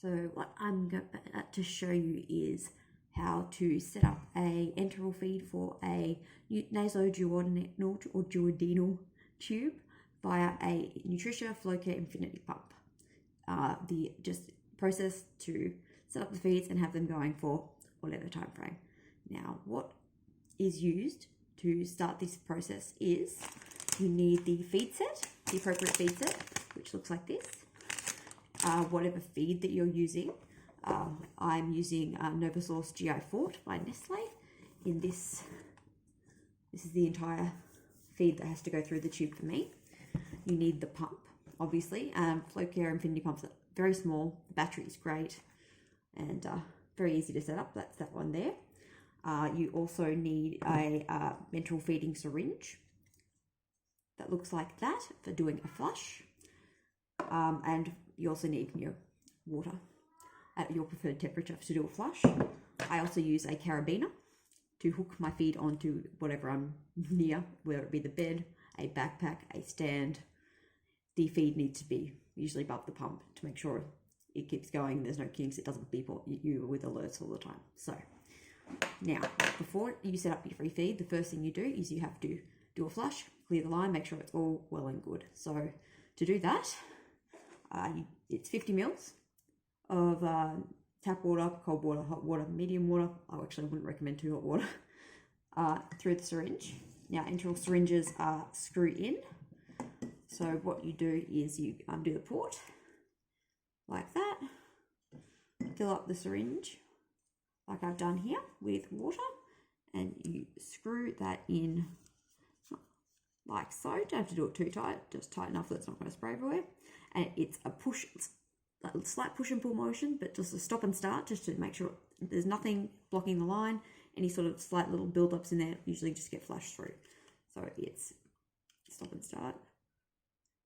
So what I'm going to show you is how to set up a enteral feed for a nasalduodenal or duodenal tube via a Nutricia FlowCare Infinity pump. The just process to set up the feeds and have them going for whatever time frame. Now, what is used to start this process is you need the feed set, the appropriate feed set, which looks like this. Whatever feed that you're using. I'm using Novasource GI Fort by Nestle. In this is the entire feed that has to go through the tube for me. You need the pump, obviously. FlowCare Infinity pumps are very small. The battery is great and very easy to set up. That's that one there. You also need a enteral feeding syringe that looks like that for doing a flush. And you also need your water at your preferred temperature to do a flush. I also use a carabiner to hook my feed onto whatever I'm near, whether it be the bed, a backpack, a stand. The feed needs to be usually above the pump to make sure it keeps going. There's no kinks, it doesn't beep you with alerts all the time. So now, before you set up your free feed, the first thing you do is you have to do a flush, clear the line, make sure it's all well and good. So to do that, it's 50 mils of tap water, cold water, hot water, medium water. I actually wouldn't recommend too hot water through the syringe. Now, enteral syringes are screw in. So what you do is you undo the port like that, fill up the syringe like I've done here with water, and you screw that in like so. Don't have to do it too tight, just tight enough that it's not going to spray everywhere. And it's a push, a slight push and pull motion, but just a stop and start, just to make sure there's nothing blocking the line. Any sort of slight little build-ups in there usually just get flushed through. So it's stop and start.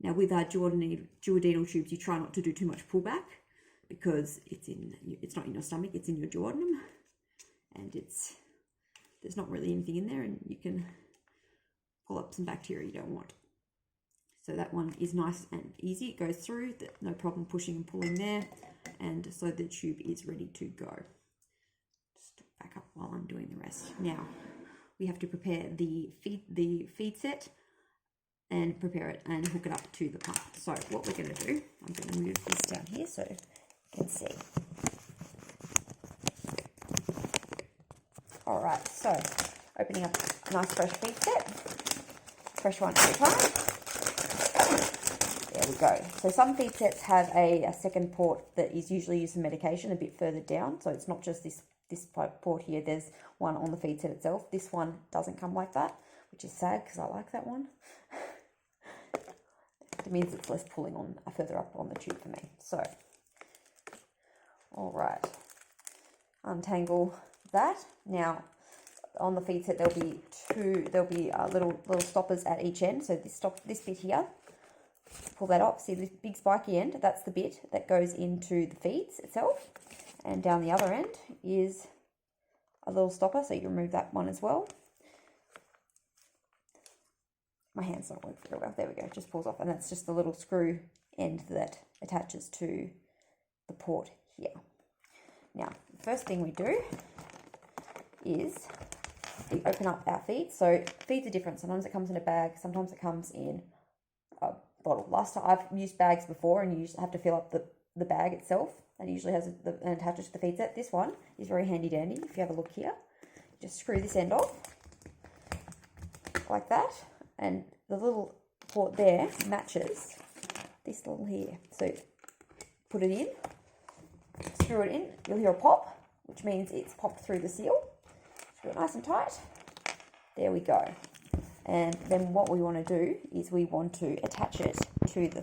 Now with our duodenal tubes, you try not to do too much pullback because it's not in your stomach, it's in your duodenum, and there's not really anything in there, and you can pull up some bacteria you don't want. So that one is nice and easy. It goes through, no problem pushing and pulling there, and so the tube is ready to go. Just back up while I'm doing the rest. Now we have to prepare the feed set and prepare it and hook it up to the pump. So what we're going to do, I'm going to move this down here so you can see. All right, so opening up a nice fresh feed set, fresh one at a time. There we go. So some feed sets have a second port that is usually used for medication a bit further down. So it's not just this port here. There's one on the feed set itself. This one doesn't come like that, which is sad because I like that one. It means it's less pulling on further up on the tube for me. So, all right, untangle that. Now, on the feed set there'll be little stoppers at each end. So this bit here, pull that up. See this big spiky end? That's the bit that goes into the feeds itself. And down the other end is a little stopper, so you remove that one as well. My hand's not working very well. There we go. It just pulls off, and that's just the little screw end that attaches to the port here. Now, the first thing we do is we open up our feeds. So feeds are different. Sometimes it comes in a bag. Sometimes it comes in a bottle. Last time I've used bags before, and you usually have to fill up the bag itself, and it usually has and attaches to the feed set. This one is very handy dandy. If you have a look here, just screw this end off like that. And the little port there matches this little here. So put it in, screw it in, you'll hear a pop, which means it's popped through the seal. Screw it nice and tight. There we go. And then what we want to do is we want to attach it to the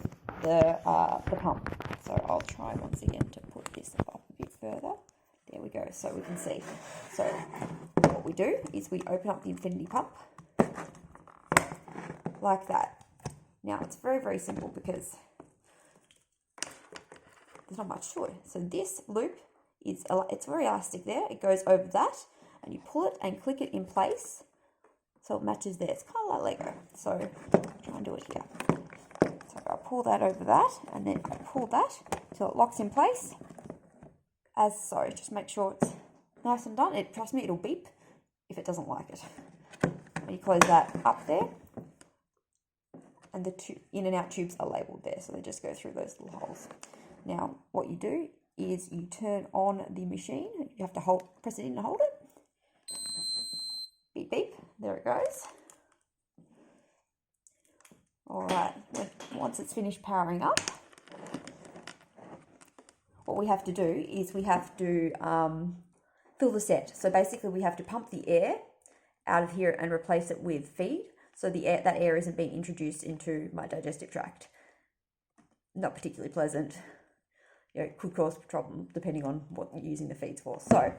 pump. So I'll try once again to put this up a bit further. There we go, so we can see. So what we do is we open up the Infinity pump like that. Now it's very, very simple because there's not much to it. So this loop it's very elastic there. It goes over that, and you pull it and click it in place so it matches there. It's kind of like Lego. So I'll try and do it here. So I'll pull that over that, and then I pull that till it locks in place. as so. Just make sure it's nice and done. Trust me, it'll beep if it doesn't like it. And you close that up there, and the in and out tubes are labelled there, so they just go through those little holes. Now, what you do is you turn on the machine. You have to press it in and hold it. Beep, beep. There it goes. All right. Once it's finished powering up, what we have to do is we have to fill the set. So basically, we have to pump the air out of here and replace it with feed, so that air isn't being introduced into my digestive tract. Not particularly pleasant. It could cause a problem depending on what you're using the feeds for. So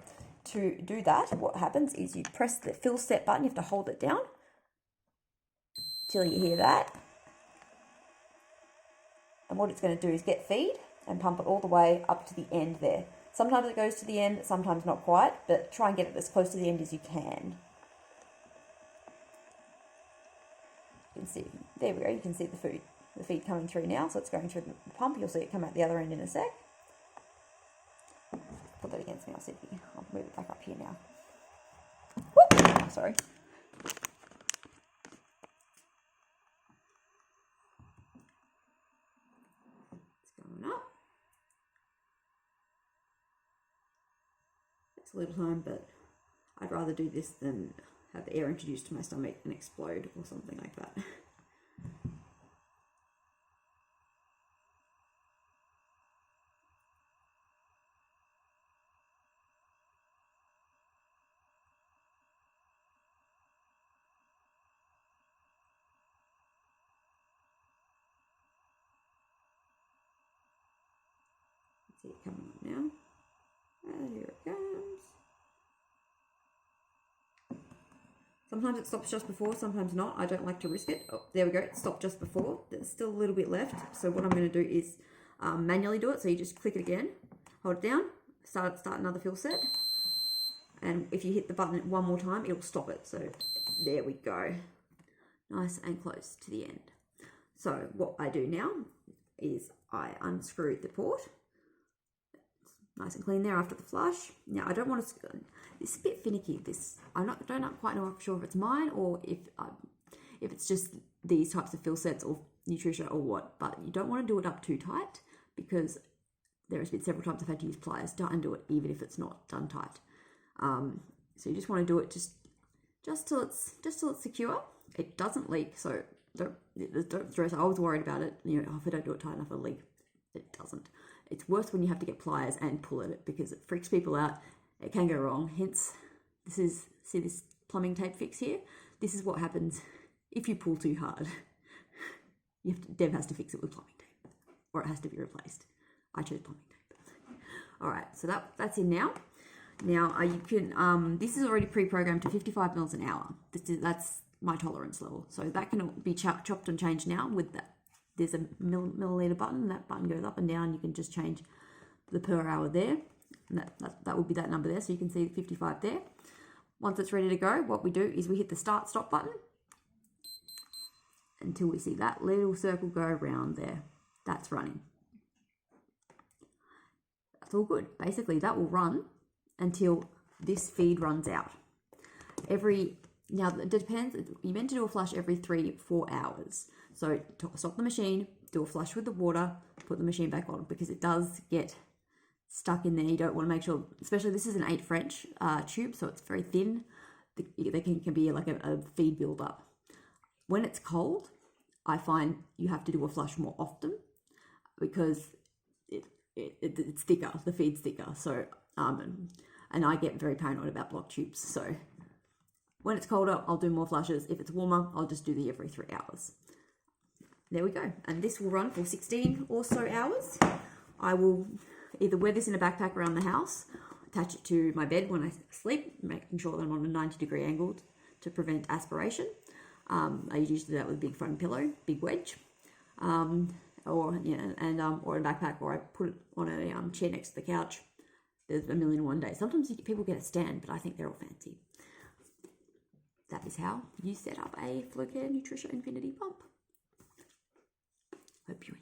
to do that, what happens is you press the fill set button. You have to hold it down till you hear that. And what it's going to do is get feed and pump it all the way up to the end there. Sometimes it goes to the end, sometimes not quite, but try and get it as close to the end as you can. You can see, there we go, you can see the feed coming through now, so it's going through the pump. You'll see it come out the other end in a sec. Put that against me, I'll move it back up here now. Whoop, sorry. It's going up. It's a little time, but I'd rather do this than have the air introduced to my stomach and explode or something like that. See it coming up now. And here it comes. Sometimes it stops just before, sometimes not. I don't like to risk it. Oh, there we go. It stopped just before. There's still a little bit left. So what I'm going to do is manually do it. So you just click it again, hold it down, start another fill set. And if you hit the button one more time, it'll stop it. So there we go. Nice and close to the end. So what I do now is I unscrew the port. Nice and clean there after the flush. Now I don't want to. It's a bit finicky. Don't quite know sure if it's mine or if it's just these types of fill sets or Nutricia or what. But you don't want to do it up too tight because there has been several times I've had to use pliers to undo it, even if it's not done tight. So you just want to do it just till it's secure. It doesn't leak, so don't stress. I was worried about it. You know, if I don't do it tight enough, it'll leak. It doesn't. It's worse when you have to get pliers and pull at it because it freaks people out. It can go wrong. Hence, see this plumbing tape fix here? This is what happens if you pull too hard. Dev has to fix it with plumbing tape, or it has to be replaced. I chose plumbing tape. All right, so that's in now. Now you can. This is already pre-programmed to 55 mils an hour. That's my tolerance level. So that can be chopped and changed now with that. There's a milliliter button. That button goes up and down. You can just change the per hour there. And that would be that number there. So you can see 55 there. Once it's ready to go, what we do is we hit the start stop button until we see that little circle go around there. That's running. That's all good. Basically, that will run until this feed runs out. Now, it depends. You're meant to do a flush every 3-4 hours. So stop the machine, do a flush with the water, put the machine back on because it does get stuck in there. You don't want to make sure, especially this is an 8 French tube, so it's very thin. There can be like a feed build up. When it's cold, I find you have to do a flush more often because it's thicker, the feed's thicker. So, and I get very paranoid about blocked tubes. So when it's colder, I'll do more flushes. If it's warmer, I'll just do the every 3 hours. There we go. And this will run for 16 or so hours. I will either wear this in a backpack around the house, attach it to my bed when I sleep, making sure that I'm on a 90-degree angle to prevent aspiration. I usually do that with a big foam pillow, big wedge, or in a backpack, or I put it on a chair next to the couch. There's a million and one days. Sometimes people get a stand, but I think they're all fancy. That is how you set up a Flowcare Nutricia Infinity pump. Hope you enjoyed.